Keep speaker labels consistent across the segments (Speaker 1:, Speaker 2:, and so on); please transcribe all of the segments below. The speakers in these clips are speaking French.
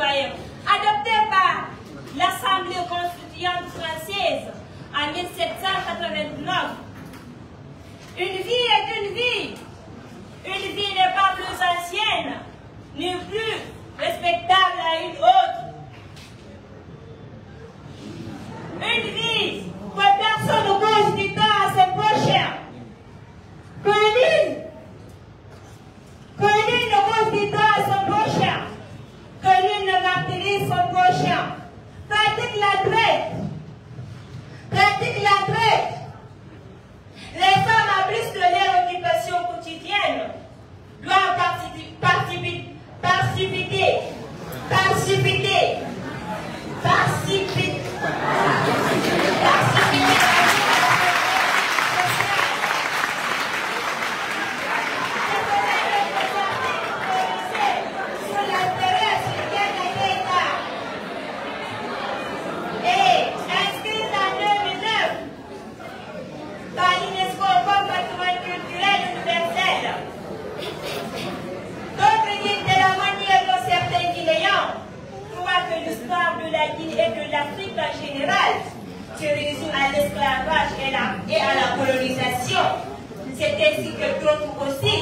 Speaker 1: citoyen, adopté par l'Assemblée constituante française en 1789. Une vie est une vie. Une vie n'est pas plus ancienne, ni plus respectable à une autre. Une vie que personne ne pose du temps à ses prochains. Que nul ne pose du temps à son prochain. Que nul ne martyrise son prochain. Pratique la traite. Pratique la traite. Les femmes, en plus de leur occupation quotidienne, doivent participer l'Afrique en général se résume à l'esclavage et à la colonisation. C'est ainsi que d'autres aussi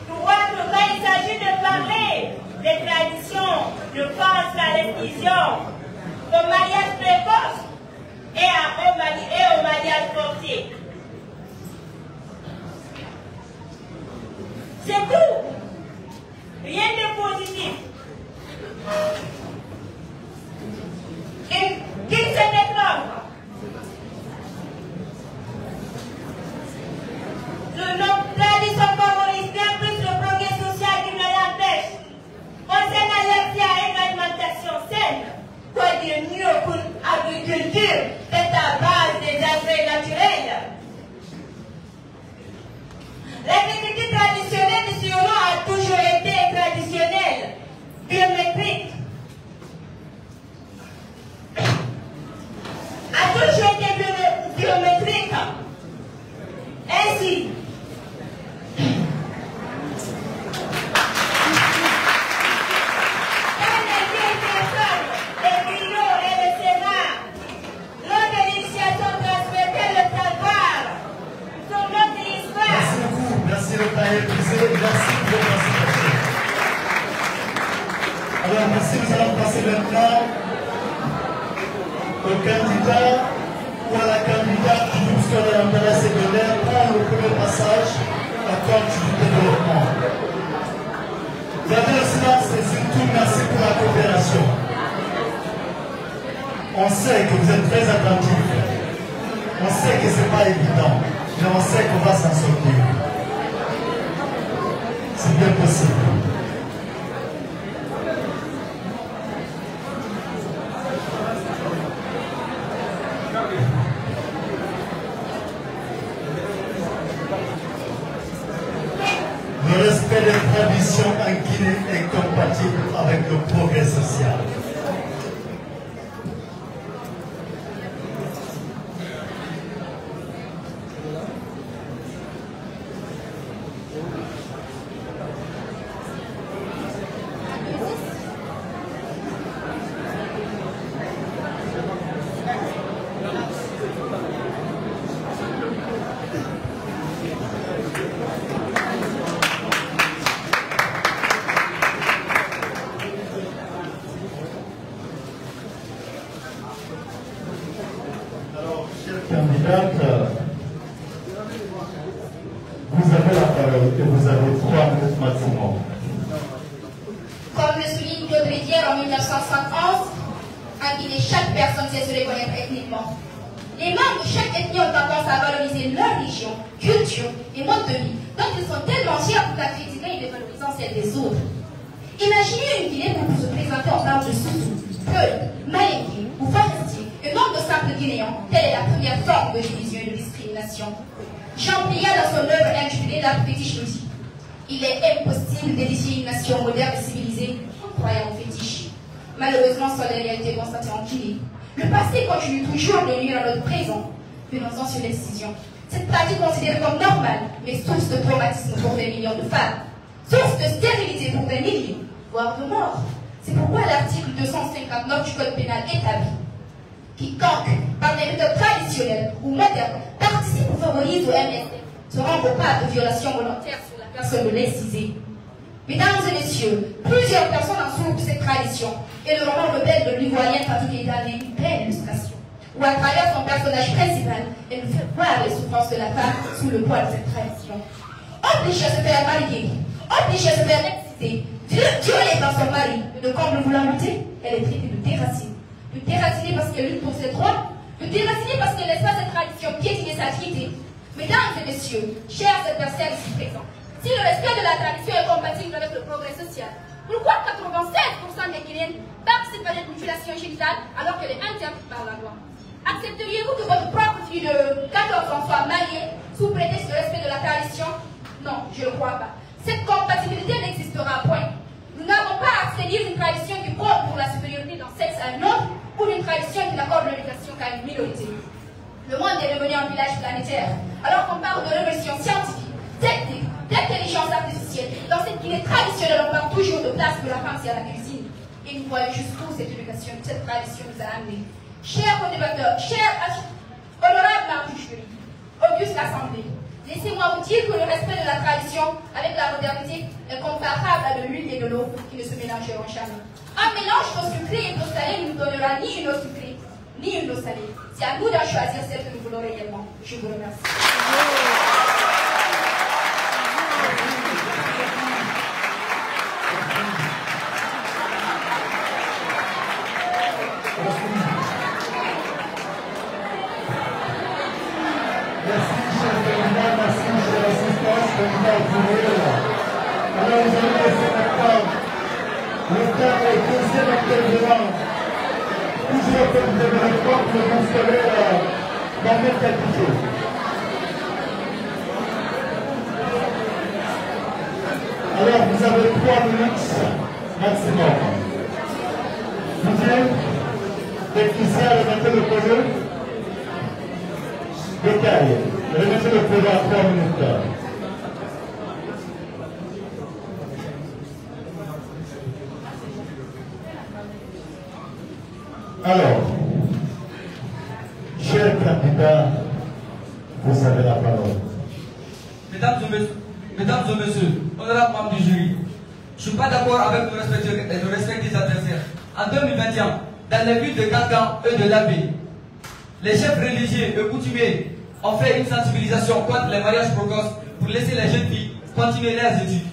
Speaker 1: croient que quand il s'agit de parler des traditions, de pense à l'excision, au mariage précoce et au mariage forcé. C'est tout. Rien de positif. Qu'il se développe. Nos traditions favorisent bien plus le progrès social qui ne l'empêche. Concernant l'accès à une alimentation saine, quoi de mieux qu'une agriculture faite à base des engrais naturels? L'agriculture traditionnelle du Sud a toujours été traditionnelle, biométrique. A toujours été biométrique. Ainsi, quand les vieilles personnes, les griots et le Sénat, lors de l'initiation transmettaient le savoir sur notre histoire.
Speaker 2: Merci beaucoup, merci le taillé brisé, merci pour votre participation. Alors merci, nous allons passer maintenant au candidat ou à la candidate qui nous soit de l'intérêt secondaire pour le premier passage à compte du développement. Vous avez le silence et surtout merci pour la coopération. On sait que vous êtes très attentifs. On sait que ce n'est pas évident, mais on sait qu'on va s'en sortir. C'est bien possible. Le respect des traditions en Guinée est compatible avec le progrès social. Vous avez la parole et vous avez 3 minutes maximum.
Speaker 3: Comme le souligne Claude Rivière en 1971, en Guinée, chaque personne sait se reconnaître ethniquement. Les membres de chaque ethnie ont tendance à valoriser leur religion, culture et mode de vie, dont ils sont tellement fiers tout à critiquer et dévalorisant celle des autres. Imaginez une Guinée pour se présenter en termes de Soussou, Peul, Maïki ou Forestier, et nombre de simples Guinéens, telle est la première forme de division et de discrimination. Jean Pia, dans son œuvre intitulée La fétiche nous dit: il est impossible d'édifier une nation moderne et civilisée en croyant au fétiche. Malheureusement, sur les réalités constatées en Guinée, le passé continue toujours de nuire à notre présent. Venons-en sur l'excision. Cette pratique considérée comme normale, mais source de traumatisme pour des millions de femmes, source de stérilité pour des milliers, voire de morts. C'est pourquoi l'article 259 du Code pénal établit quiconque, par des méthodes traditionnelles ou modernes, participe ou favorise au MSF sera coupable de violation volontaire sur la personne de l'excisé. Mesdames et messieurs, plusieurs personnes en souffrent de cette tradition et le roman rebelle de l'ivoirien Fatou Keïta est une belle illustration, où à travers son personnage principal, elle nous fait voir les souffrances de la femme sous le poids de cette tradition. Obligée à se faire marier, obligée à se faire exciser, violée par son mari, de comble voulant lutter, elle est traitée de déracinée. De déracinée parce qu'elle lutte pour ses droits, de déracinée parce qu'elle laisse pas cette tradition piétiner sa dignité. Mesdames et messieurs, chers adversaires ici présents, si le respect de la tradition est compatible avec le progrès social, pourquoi 96% des Guinéens participent à cette mutilation génitale alors qu'elle est interdite par la loi? Accepteriez-vous que votre propre fille de 14 ans soit mariée sous prétexte de respect de la tradition? Non, je ne crois pas. Cette compatibilité n'existera point. Nous n'avons pas à accéder d'une tradition qui compte pour la supériorité d'un sexe à un autre ou d'une tradition qui n'accorde l'éducation qu'à une minorité. Le monde est devenu un village planétaire, alors qu'on parle de révolution scientifique, technique, d'intelligence artificielle. Dans cette Guinée traditionnelle, on parle toujours de place que la femme c'est à la cuisine. Et nous voyons jusqu'où cette éducation, cette tradition nous a amenés. Chers co-débatteurs, chers honorables membres du jury, auguste assemblée, laissez-moi vous dire que le respect de la tradition avec la modernité est comparable à de l'huile et de l'eau qui ne se mélangeront jamais. Un mélange d'eau sucrée et d'eau salée ne nous donnera ni une eau sucrée, ni une eau salée. C'est à nous d'en choisir celle que nous voulons réellement. Je vous remercie.
Speaker 2: Alors, vous allez laisser maintenant le temps au deuxième acteur devant. Toujours que vous avez le temps pour vous installer dans le quelque chose. Alors, vous avez 3 minutes maximum. Didier, technicien, remettez le projet. Détail, remettez le projet à 3 minutes. Alors, chers candidats, vous avez la parole.
Speaker 4: Mesdames et messieurs, honorables membres du jury, je ne suis pas d'accord avec le respect des adversaires. En 2021, dans les villes de Gangan et de Labé, les chefs religieux et coutumiers ont fait une sensibilisation contre les mariages précoces pour laisser les jeunes filles continuer leurs études.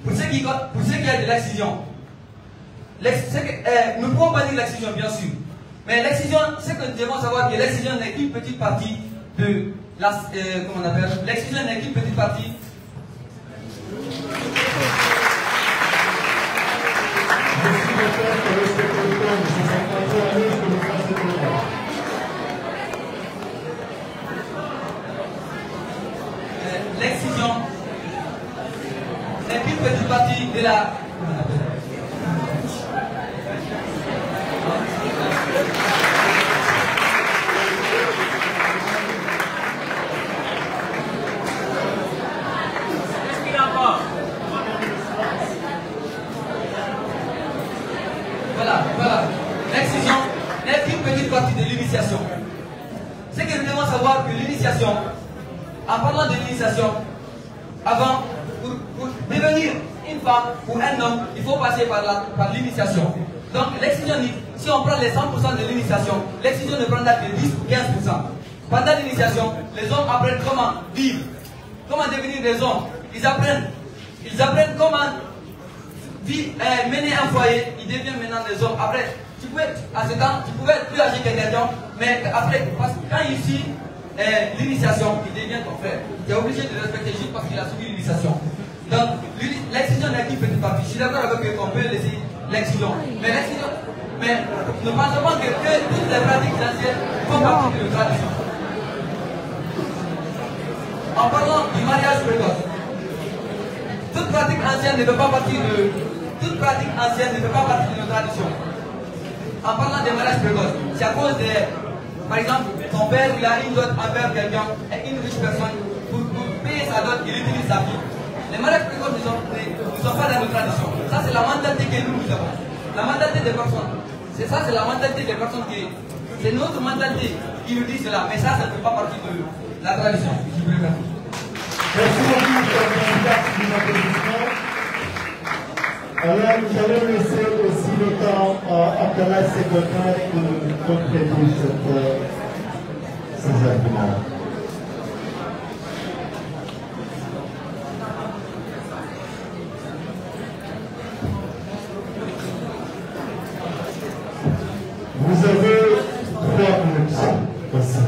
Speaker 4: Pour ce qui est de l'excision, nous ne pouvons pas dire l'excision, bien sûr. Mais l'excision, ce que nous devons savoir, que l'excision n'est qu'une petite partie de la. Comment on appelle? L'excision n'est qu'une petite partie. L'excision n'est qu'une petite partie de la. Voilà. L'excision n'est qu'une petite partie de l'initiation. C'est que nous devons savoir que l'initiation, en parlant de l'initiation, avant, pour devenir une femme ou un homme, il faut passer par l'initiation. Donc l'excision, si on prend les 100% de l'initiation, l'excision ne prendra que 10 ou 15%. Pendant l'initiation, les hommes apprennent comment vivre, comment devenir des hommes. Ils apprennent comment mener un foyer, ils deviennent maintenant des hommes. Après, à ce temps, tu pouvais être plus âgé que quelqu'un, mais après, parce que quand il suit l'initiation, il devient ton frère. Tu es obligé de le respecter juste parce qu'il a suivi l'initiation. Donc, l'excision n'est qu'une petite partie. Je suis d'accord avec eux qu'on peut laisser l'excision. Mais ne pensons pas que toutes les pratiques anciennes font partie de la tradition. En parlant du mariage précoce, toute pratique ancienne ne fait pas partie de nos traditions. En parlant des mariages précoces, c'est à cause de, par exemple, ton père il a une dot envers quelqu'un et une riche personne pour payer sa dot, il utilise sa fille. Les mariages précoces ne sont pas dans nos traditions. Ça c'est la mentalité que nous avons. La mentalité des personnes. C'est ça, c'est la mentalité des personnes qui... C'est notre mentalité qui nous dit cela. Mais ça, ça ne fait pas partie de la tradition.
Speaker 2: Merci beaucoup pour alors, nous allons laisser aussi le temps à Abdallah Segotin de compléter ces arguments. Vous avez 3 minutes. Merci.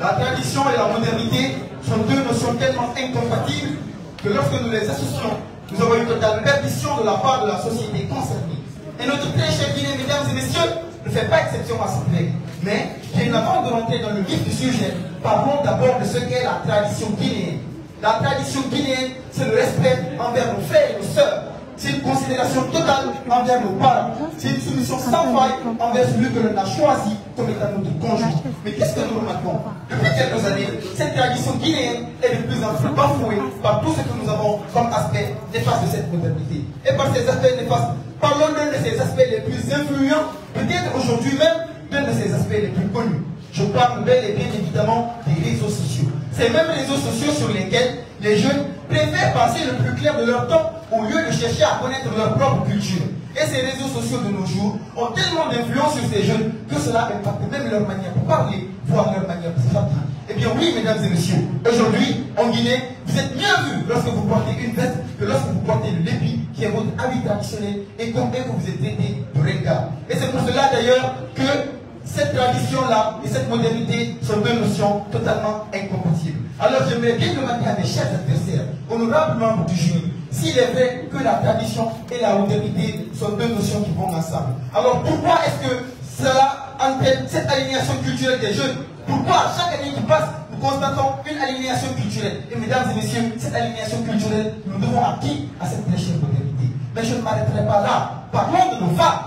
Speaker 5: La tradition et la modernité sont deux notions tellement incompatibles que lorsque nous les associons, nous avons une totale perdition de la part de la société concernée. Et notre très cher Guinée, mesdames et messieurs, ne fait pas exception à cette règle. Mais, bien avant de rentrer dans le vif du sujet, parlons d'abord de ce qu'est la tradition guinéenne. La tradition guinéenne, c'est le respect envers nos frères et nos sœurs. C'est une considération totale envers nos parents. C'est une soumission sans faille envers celui que l'on a choisi comme étant notre conjoint. Mais qu'est-ce que nous remarquons? Depuis quelques années, cette tradition guinéenne est de plus en plus bafouée par tout ce que nous avons comme aspect néfaste de cette modernité. Et par ces aspects néfastes, parlons d'un de ces aspects les plus influents, peut-être aujourd'hui même d'un de ces aspects les plus connus. Je parle bel et bien évidemment des réseaux sociaux. Ces mêmes réseaux sociaux sur lesquels les jeunes préfèrent passer le plus clair de leur temps au lieu de chercher à connaître leur propre culture. Et ces réseaux sociaux de nos jours ont tellement d'influence sur ces jeunes que cela impacte même leur manière de parler, voire leur manière de s'habiller. Eh bien oui, mesdames et messieurs, aujourd'hui, en Guinée, vous êtes mieux vus lorsque vous portez une veste que lorsque vous portez le lépi, qui est votre habit traditionnel, et combien vous êtes traité de regard. Et c'est pour cela d'ailleurs que cette tradition-là et cette modernité sont deux notions totalement incompatibles. Alors j'aimerais bien demander à mes chers adversaires, honorables membres du jury, s'il est vrai que la tradition et la modernité sont deux notions qui vont ensemble. Alors pourquoi est-ce que cela entraîne cette aliénation culturelle des jeunes? Pourquoi chaque année qui passe, nous constatons une aliénation culturelle? Et mesdames et messieurs, cette aliénation culturelle, nous devons à qui? À cette très chère modernité. Mais je ne m'arrêterai pas là. Parlons de nos femmes,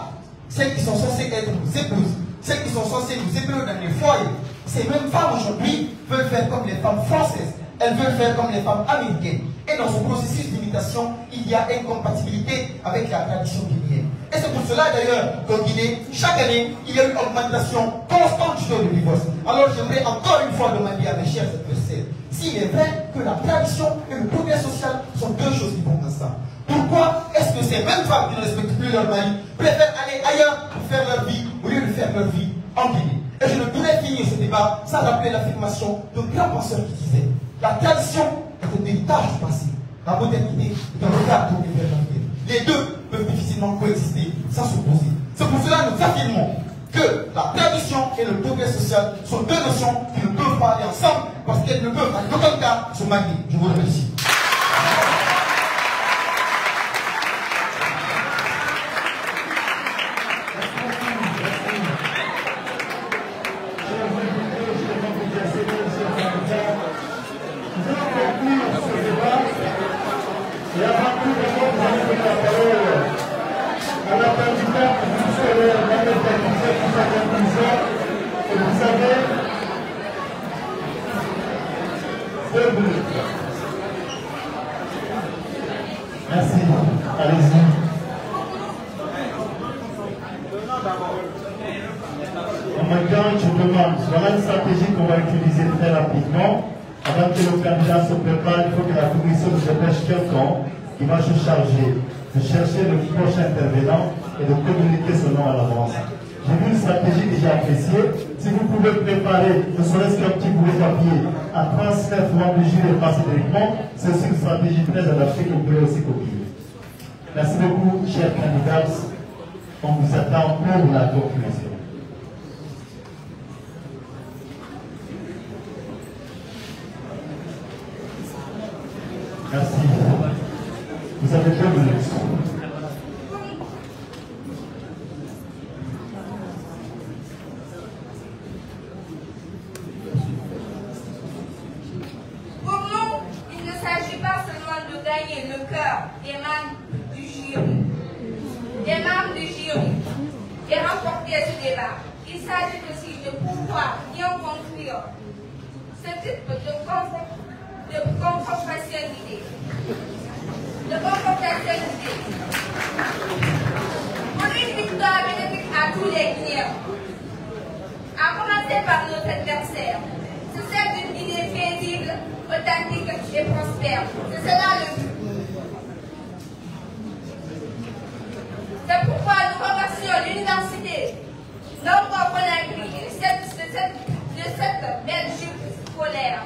Speaker 5: celles qui sont censées être nos épouses, celles qui sont censées nous épauler dans les foyers. Ces mêmes femmes aujourd'hui veulent faire comme les femmes françaises. Elles veulent faire comme les femmes américaines. Et dans ce processus d'imitation, il y a incompatibilité avec la tradition guinéenne. Et c'est pour cela d'ailleurs qu'en Guinée, chaque année, il y a une augmentation constante du taux de divorce. Alors j'aimerais encore une fois demander à mes chers adversaires s'il est vrai que la tradition et le progrès social sont deux choses qui vont ensemble. Pourquoi est-ce que ces mêmes femmes qui ne respectent plus leur mari préfèrent aller ailleurs pour faire leur vie au lieu de faire leur vie en Guinée? Et je ne pourrais finir ce débat sans rappeler l'affirmation d'un grand penseur qui disait: la tradition est un héritage du passé, la modernité est un regard tourné vers l'avenir. Les deux peuvent difficilement coexister sans s'opposer. C'est pour cela que nous affirmons que la tradition et le progrès social sont deux notions qui ne peuvent pas aller ensemble parce qu'elles ne peuvent en aucun cas se marier. Je vous remercie.
Speaker 2: Et avant tout, d'abord, vous allez donner la parole à la candidate du scolaire Madame Patricia pour sa conclusion. Et vous avez 2 minutes. Merci. Allez-y. En même temps, je demande, voilà une stratégie qu'on va utiliser très rapidement. Avant que le candidat se prépare, il faut que la commission nous dépêche quelqu'un qui va se charger de chercher le prochain intervenant et de communiquer son nom à l'avance. J'ai vu une stratégie que j'ai appréciée. Si vous pouvez préparer, ne serait-ce qu'un petit bout de papier, à transmettre devant le jury et passer directement, c'est aussi une stratégie très adaptée que vous pouvez aussi copier. Merci beaucoup, chers candidats. On vous attend pour la conclusion. Merci. Vous avez 2 minutes.
Speaker 3: Pour nous, il ne s'agit pas seulement de gagner le cœur des membres du jury, et remporter ce débat. Il s'agit aussi de pouvoir bien conclure ce type de confrontation d'idées. tous les Guinéens. À commencer par notre adversaire. C'est celle d'une Guinée paisible, authentique et prospère. C'est cela le but. C'est pourquoi nous remercions l'université Nombre Conakry de cette belle jupe scolaire.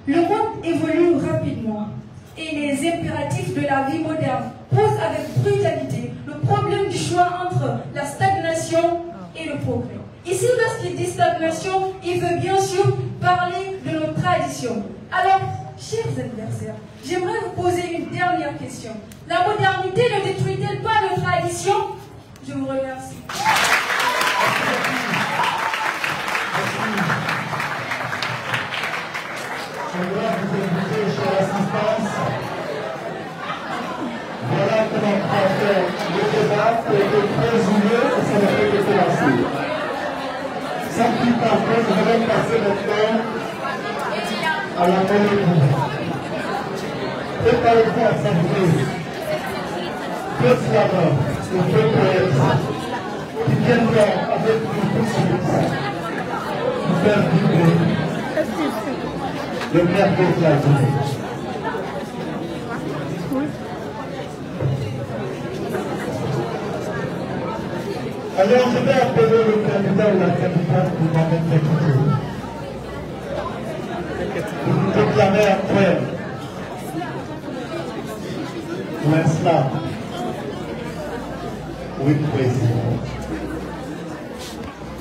Speaker 6: Le monde évolue rapidement et les impératifs de la vie moderne posent avec brutalité le problème du choix entre la stagnation et le progrès. Ici, lorsqu'il dit stagnation, il veut bien sûr parler de nos traditions. Alors, chers adversaires, j'aimerais vous poser une dernière question. La modernité ne détruit-elle pas nos traditions? Je vous remercie.
Speaker 2: Je voudrais vous inviter, chère assistance. Voilà comment on va faire le débat qui a été très joyeux et ça n'a pas été commencé. Sans plus tarder, je vais passer maintenant à la monnaie. Préparez-vous à savourer deux slavons et deux poètes qui viendront avec nous tout de suite nous faire vibrer le merveilleux de la journée. Alors je vais appeler le candidat ou la candidate pour m'amener l'équité. Vous vous déclarez un poème ou un slam ou une poésie.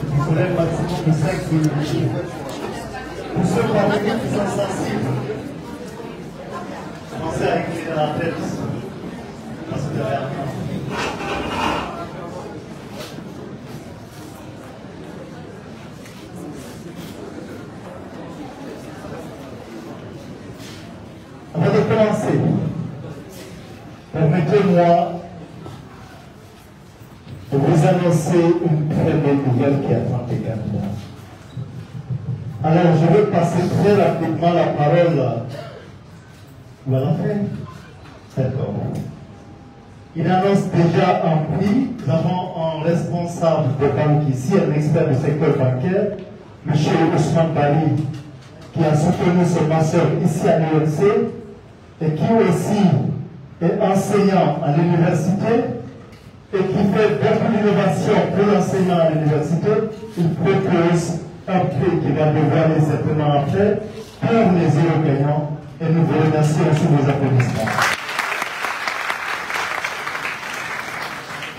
Speaker 2: Il faudrait un maximum de 5 minutes. Pour ceux parmi nous qui sont sensibles, commencez à écrire dans la tête. Parce que derrière Avant de commencer, permettez-moi de vous annoncer une très belle nouvelle qui attend les candidats. Alors, je vais passer très rapidement la parole. Voilà fait. D'accord. Il annonce déjà un prix. Nous avons un responsable de banque ici, un expert du secteur bancaire, M. Ousmane Bari, qui a soutenu ses masseurs ici à l'UNC et qui aussi est enseignant à l'université et qui fait beaucoup d'innovation pour l'enseignement à l'université. Il propose un prix qui va dévoiler certainement après pour les héros gagnants et nous vous remercions sous vos applaudissements.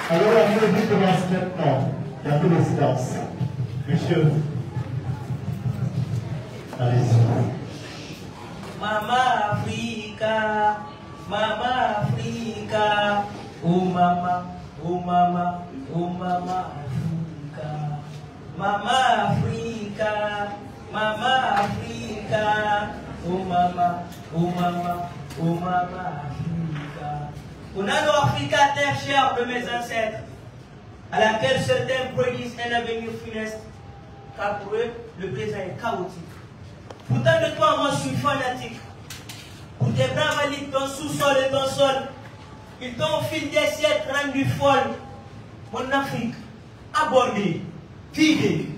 Speaker 2: Alors la mélodie commence maintenant. Il y a tout le silence. Monsieur, allez-y.
Speaker 7: Mama Africa, Mama Africa, oh Mama, oh Mama, oh Mama Africa. Mama Africa, Mama Africa, oh Mama, oh Mama, oh Mama Africa. Unano Africa, terre chère de mes ancêtres, à laquelle certains produisent un avenir funeste, car pour eux, le présent est chaotique. Pourtant de toi, moi, je suis fanatique. Pour tes bras valides, ton sous-sol et ton sol, ils t'ont au fil des siècles rendu folle. Mon Afrique, abordée, vidée,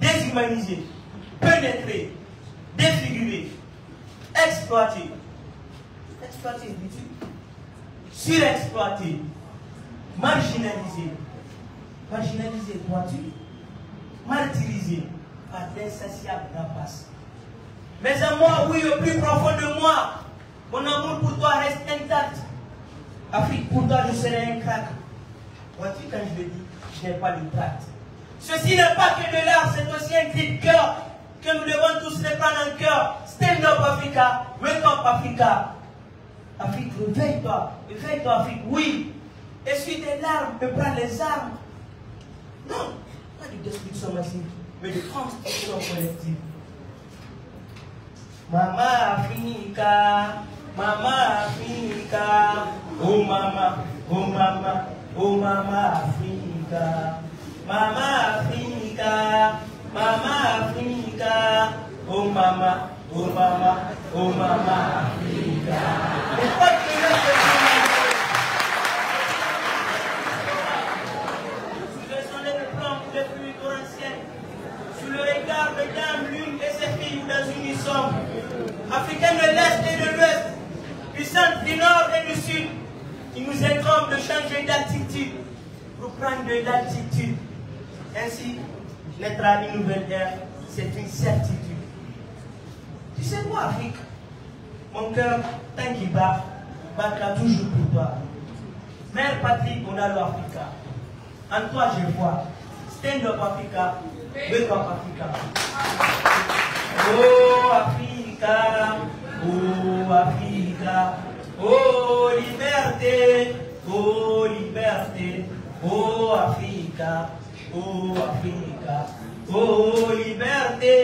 Speaker 7: déshumanisée, pénétrée, défigurée, exploitée. Exploitée, dis-tu? Surexploitée, marginalisée. Marginalisée, crois-tu? Martyrisée par d'insatiables rapaces. Mais à moi, oui, au plus profond de moi, mon amour pour toi reste intact. Afrique, pour toi, je serai un crack. Vois-tu, quand je le dis, je n'ai pas de tract. Ceci n'est pas que de l'art, c'est aussi un cri de cœur que nous devons tous les prendre en cœur. Stand up Africa, wake up Africa. Afrique, réveille-toi, Afrique, oui. Essuie tes larmes et prends les armes. Non, pas de destruction massive, mais de construction collective. Mama Africa, Mama Africa, oh Mama, oh Mama, oh Mama Africa. Mama Africa, Mama Africa, oh Mama, oh Mama, oh Mama Africa. Sous le soleil de plomb ou de pluie torrentielle, sous le regard de dame, l'une et ses filles dans une unisson, africaines de l'Est et de l'Ouest, puissantes du Nord et du Sud, il nous incombe de changer d'altitude pour prendre de l'altitude. Ainsi, naîtra une nouvelle ère, c'est une certitude. Tu sais quoi, Afrique? Mon cœur, tant qu'il battra toujours pour toi. Mère patrie, on a l'Africa. En toi, je vois. Stand up Africa, wake up Africa. Oh Africa, oh Africa, oh liberté, oh liberté, oh Africa, oh Africa, oh liberté,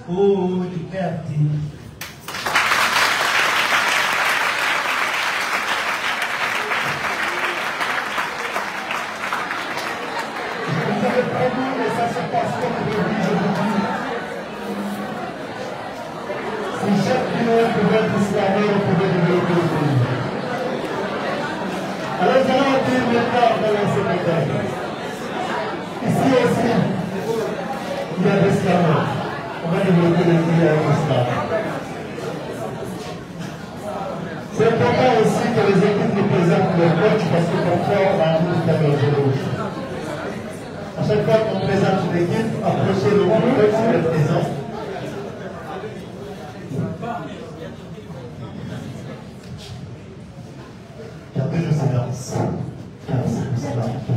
Speaker 7: oh liberté.
Speaker 2: Vous avez prévu et ça se passe comme prévu, je vous dis. Si chaque Guinéen pouvait être islamé, on pouvait développer le pays. Alors nous allons dire maintenant dans la secrétaire. Ici aussi, il y a des esclaves. On va développer le pays avec l'islam. C'est important aussi que les équipes nous présentent leur coach parce que parfois on a un peu de caméra rouge. À chaque fois qu'on présente une équipe, approchez le coach qui est présent. Gardez le silence. Car c'est cela qui est.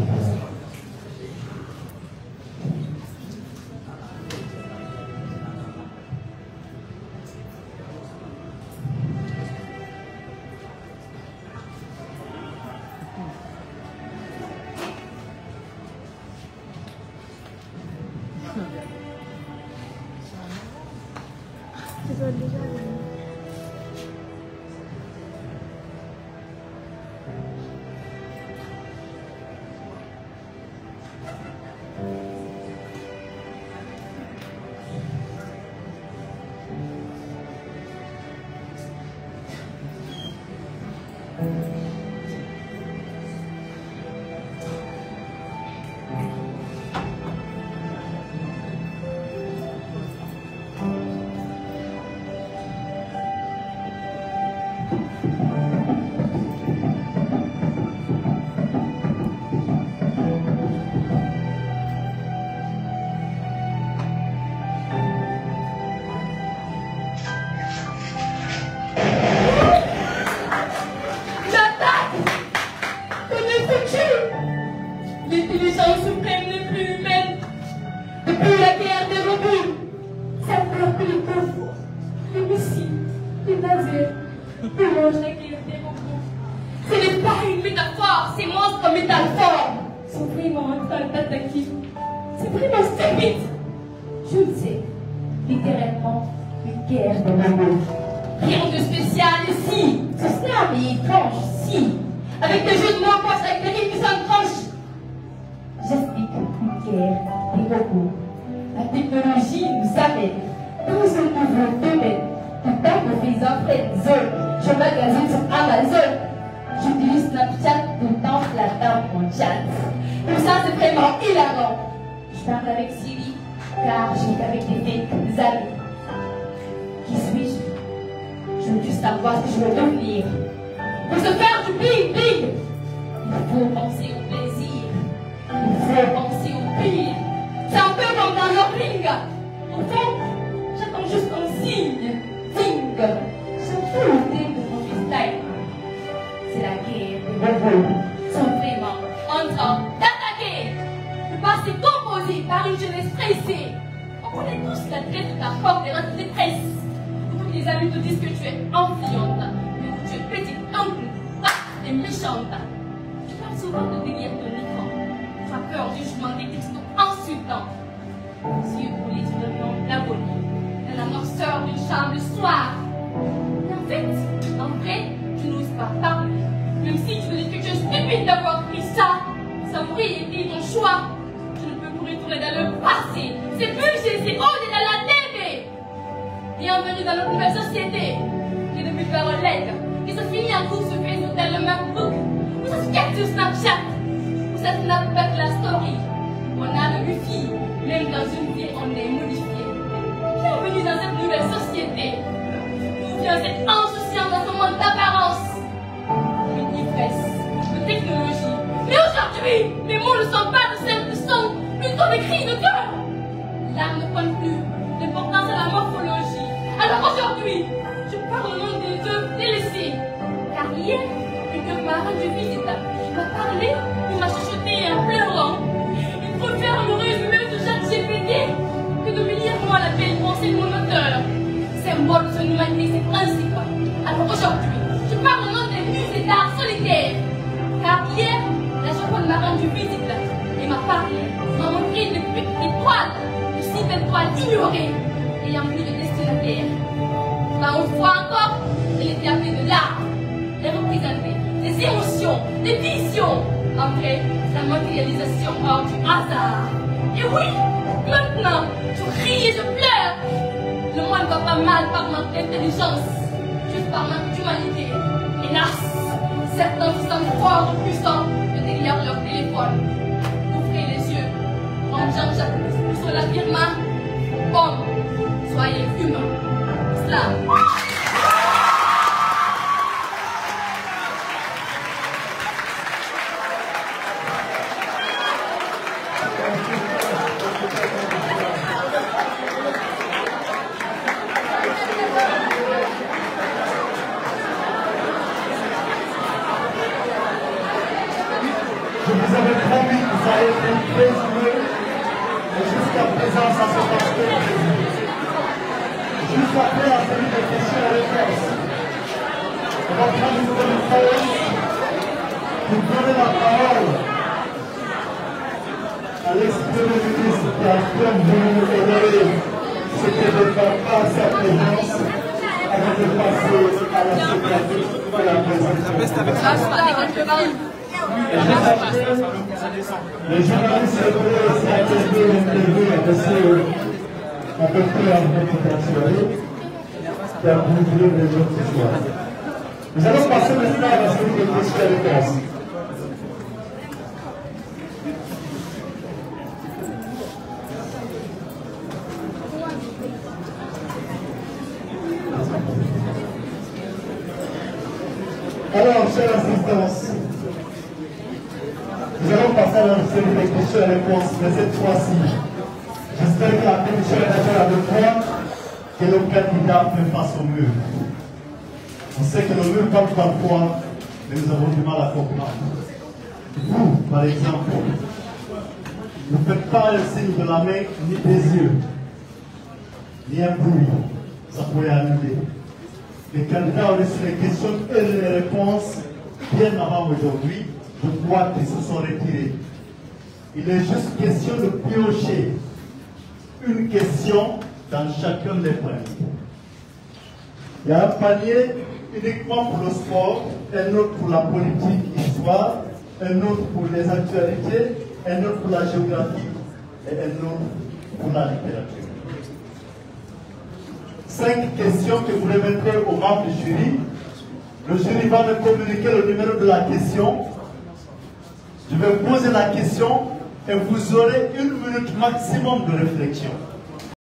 Speaker 2: Les journalistes s'intéressent à l'interview à peu près en 20 qui a bougé les autres histoires. Nous allons passer maintenant à la série de questions-réponses. Alors, chère assistance, nous allons passer à la série de questions-réponses, mais cette fois-ci, j'espère que la commission est d'accord avec moi que le candidat fait face au mur. On sait que le mur parle parfois, mais nous avons du mal à comprendre. Vous, par exemple, ne faites pas un signe de la main ni des yeux, ni un bruit. Ça pourrait annuler. Les candidats ont reçu les questions et les réponses bien avant aujourd'hui. Je crois qu'ils se sont retirés. Il est juste question de piocher une question dans chacun des paniers. Il y a un panier uniquement pour le sport, un autre pour la politique, histoire, un autre pour les actualités, un autre pour la géographie et un autre pour la littérature. 5 questions que vous remettrez aux membres du jury. Le jury va me communiquer le numéro de la question. Je vais poser la question et vous aurez 1 minute maximum de réflexion.